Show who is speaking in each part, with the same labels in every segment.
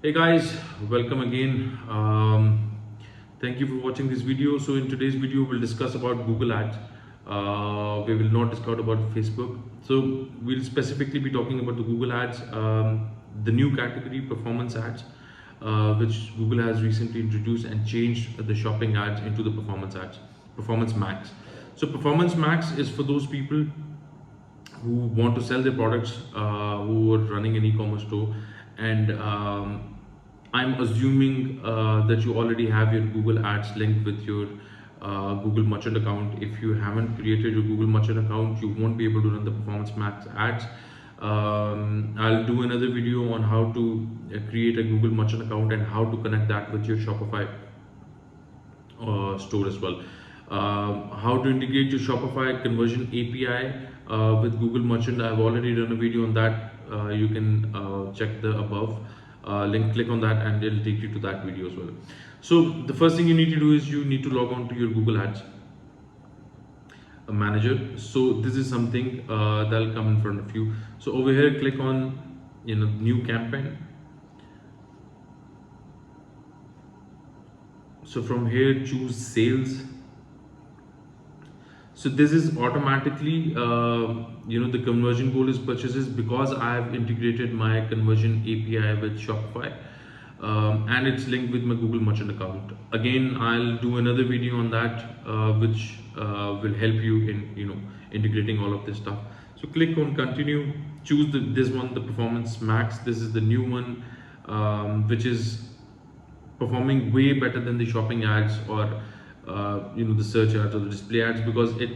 Speaker 1: Hey guys, welcome again. Thank you for watching this video. So in today's video, we'll discuss about Google Ads. We will not discuss about Facebook. So we'll specifically be talking about the Google Ads, the new category, performance ads, which Google has recently introduced and changed the shopping ads into the performance ads, Performance Max. So Performance Max is for those people who want to sell their products, who are running an e-commerce store, and I'm assuming that you already have your Google Ads linked with your Google Merchant account. If you haven't created your Google Merchant account, you won't be able to run the Performance Max ads. I'll do another video on how to create a Google Merchant account and how to connect that with your Shopify store as well. How to integrate your Shopify conversion API with Google Merchant. I've already done a video on that. You can check the above link, click on that, and it'll take you to that video as well. So the first thing you need to do is you need to log on to your Google Ads manager. So this is something that'll come in front of you. So over here, click on new campaign. So from here, choose sales. So this is automatically, the conversion goal is purchases, because I have integrated my conversion API with Shopify, and it's linked with my Google Merchant account. Again, I'll do another video on that, which will help you in integrating all of this stuff. So click on continue, choose this one, the Performance Max. This is the new one, which is performing way better than the shopping ads or the search ads or the display ads, because it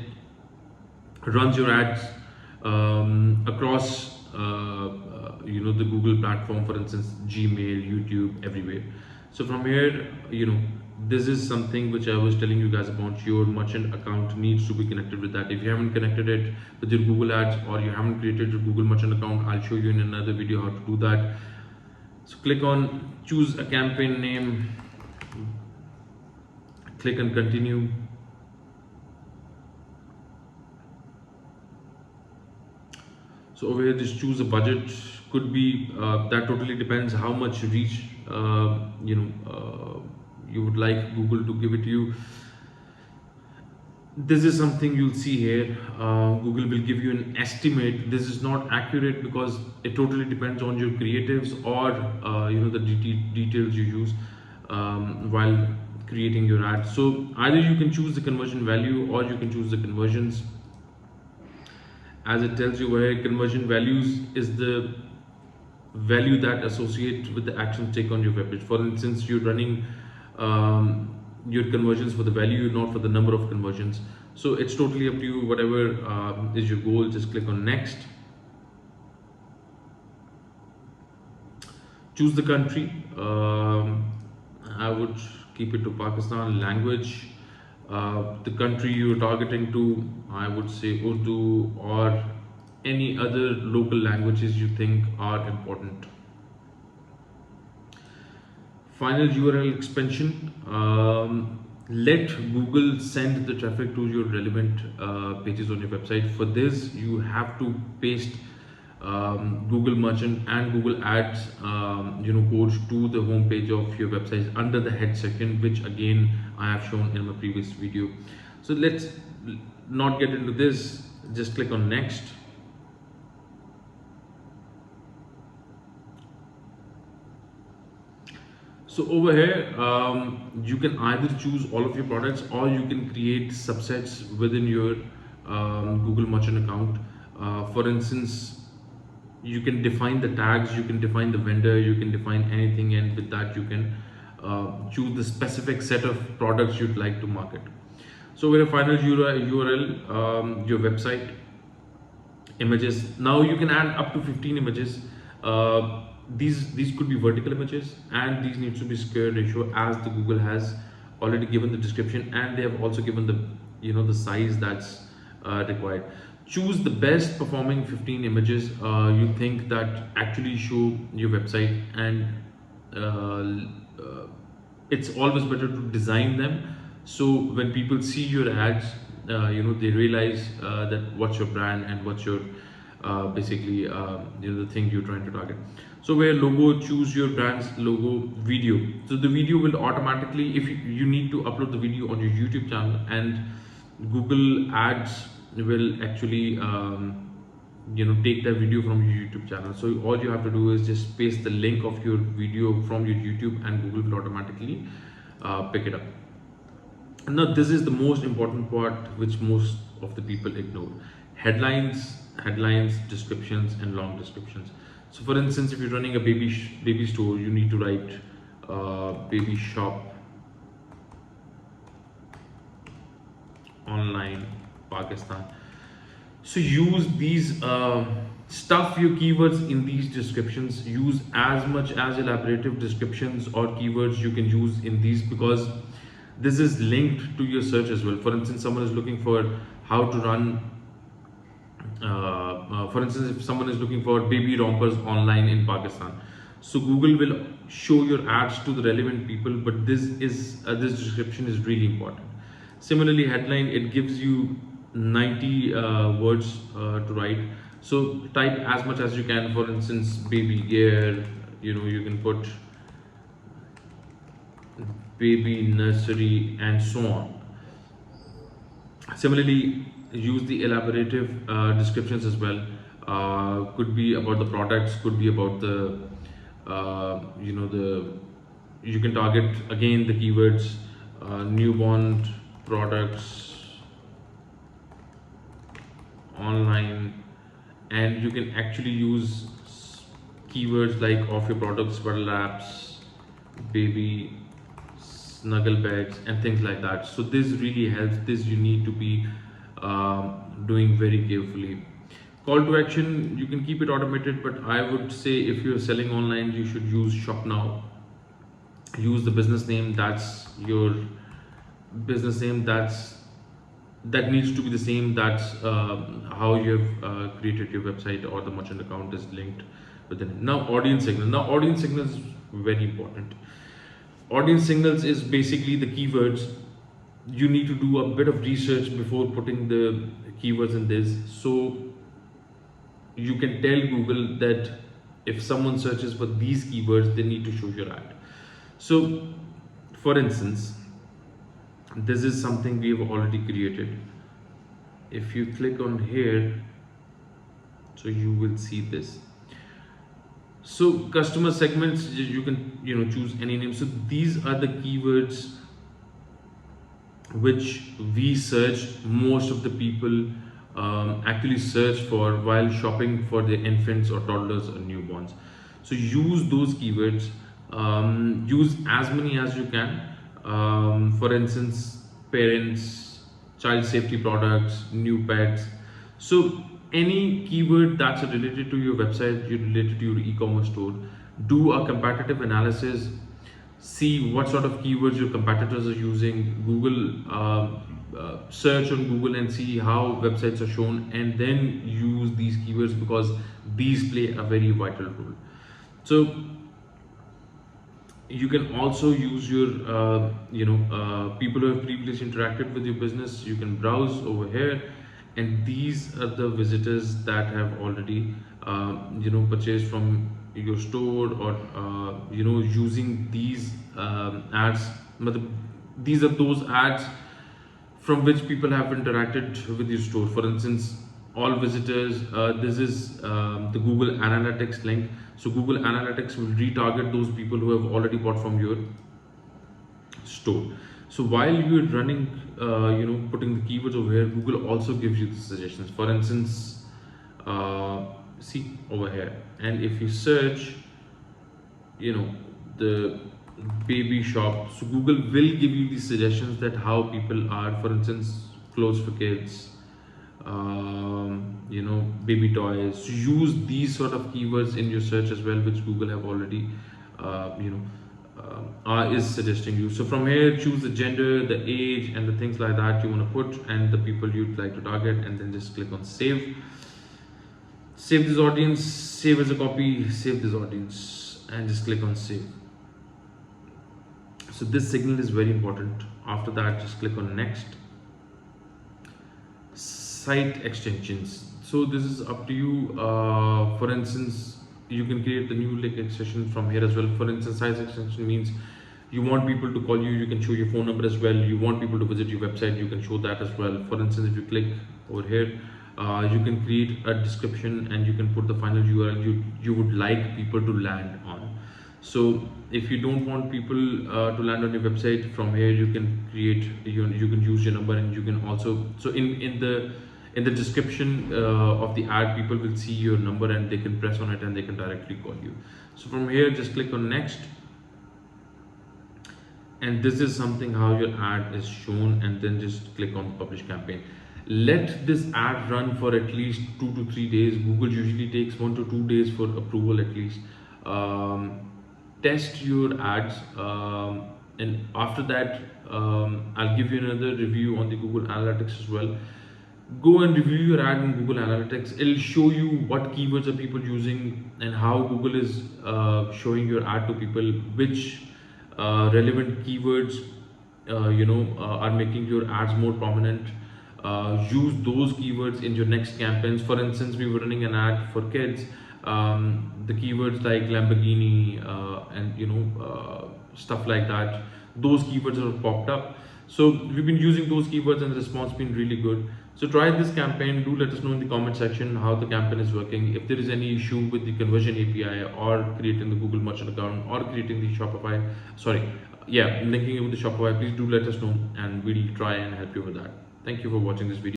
Speaker 1: runs your ads across the Google platform, for instance, Gmail, YouTube, everywhere. So from here, this is something which I was telling you guys about. Your merchant account needs to be connected with that. If you haven't connected it with your Google Ads, or you haven't created your Google Merchant account, I'll show you in another video how to do that. So click on choose a campaign name, click on continue. So over here, just choose a budget. Could be that totally depends how much reach you would like Google to give it to you. This is something you'll see here. Google will give you an estimate. This is not accurate because it totally depends on your creatives or the details you use while creating your ad. So either you can choose the conversion value or you can choose the conversions. As it tells you where conversion values is the value that associate with the action take on your webpage. For instance, you're running your conversions for the value, not for the number of conversions. So it's totally up to you. Whatever is your goal, just click on next. Choose the country. I would keep it to Pakistan. Language, the country you're targeting to, I would say Urdu or any other local languages you think are important. Final URL expansion. Let Google send the traffic to your relevant pages on your website. For this, you have to paste Google Merchant and Google Ads codes to the home page of your website under the head section, which again I have shown in my previous video. So let's not get into this. Just click on next. So over here, you can either choose all of your products or you can create subsets within your Google Merchant account. For instance, you can define the tags, you can define the vendor, you can define anything, and with that you can choose the specific set of products you'd like to market. So with a final URL, your website, images. Now you can add up to 15 images. These could be vertical images, and these needs to be square ratio, as the Google has already given the description, and they have also given the size that's required. Choose the best performing 15 images you think that actually show your website, and it's always better to design them so when people see your ads, they realize that what's your brand and what's your basically the thing you're trying to target. So where logo, choose your brand's logo. Video, so the video will automatically, if you need to upload the video on your YouTube channel, and Google Ads will actually take that video from your YouTube channel. So all you have to do is just paste the link of your video from your YouTube, and Google will automatically pick it up. Now this is the most important part, which most of the people ignore: headlines, descriptions, and long descriptions. So for instance, if you're running a baby store, you need to write baby shop online Pakistan. So use these stuff your keywords in these descriptions. Use as much as elaborative descriptions or keywords you can use in these, because this is linked to your search as well. For instance, someone is looking for how to run for instance, if someone is looking for baby rompers online in Pakistan, so Google will show your ads to the relevant people, but this description is really important. Similarly, headline, it gives you 90 words to write. So type as much as you can. For instance, baby gear, you can put baby nursery and so on. Similarly, use the elaborative descriptions as well. Could be about the products, could be about the you can target again the keywords newborn products online, and you can actually use keywords like of your products, bottle wraps, baby snuggle bags, and things like that. So this really helps. This you need to be doing very carefully. Call to action, you can keep it automated, but I would say if you're selling online, you should use shop now. Use the business name, that's your business name, that needs to be the same. That's how you have created your website, or the merchant account is linked within it. Now audience signal is very important. Audience signals is basically the keywords. You need to do a bit of research before putting the keywords in this, so you can tell Google that if someone searches for these keywords, they need to show your ad. So for instance, this is something we have already created. If you click on here, so you will see this. So customer segments, you can choose any name. So these are the keywords which we search, most of the people actually search for while shopping for their infants or toddlers or newborns. So use those keywords, use as many as you can. For instance, parents, child safety products, new pets. So any keyword that's related to your website, related to your e-commerce store. Do a competitive analysis, see what sort of keywords your competitors are using. Google search on Google and see how websites are shown, and then use these keywords, because these play a very vital role. So you can also use your people who have previously interacted with your business. You can browse over here, and these are the visitors that have already purchased from your store, or using these ads. These are those ads from which people have interacted with your store. For instance, all visitors, this is the Google Analytics link. So Google Analytics will retarget those people who have already bought from your store. So while you're running putting the keywords over here, Google also gives you the suggestions. For instance, see over here, and if you search the baby shop, so Google will give you these suggestions that how people are. For instance, clothes for kids, baby toys. So use these sort of keywords in your search as well, which Google have already is suggesting you. So from here, choose the gender, the age, and the things like that you want to put, and the people you'd like to target, and then just click on save. Save this audience, save as a copy, save this audience, and just click on save. So this signal is very important. After that, just click on next. Site extensions. So this is up to you. For instance, you can create the new link extension from here as well. For instance, size extension means you want people to call you, you can show your phone number as well. You want people to visit your website, you can show that as well. For instance, if you click over here, you can create a description and you can put the final URL you would like people to land on. So if you don't want people to land on your website, from here you can create, you can use your number, and you can also, so in the description of the ad, people will see your number and they can press on it and they can directly call you. So from here, just click on next, and this is something how your ad is shown, and then just click on publish campaign. Let this ad run for at least 2 to 3 days. Google usually takes 1 to 2 days for approval at least. Test your ads, and after that, I'll give you another review on the Google Analytics as well. Go and review your ad in Google Analytics. It'll show you what keywords are people using and how Google is showing your ad to people, which relevant keywords are making your ads more prominent. Use those keywords in your next campaigns. For instance, we were running an ad for kids. The keywords like Lamborghini and stuff like that, those keywords have popped up. So we've been using those keywords and the response been really good. So try this campaign. Do let us know in the comment section how the campaign is working. If there is any issue with the conversion API or creating the Google Merchant account or creating the Shopify, linking it with the Shopify, please do let us know and we'll try and help you with that. Thank you for watching this video.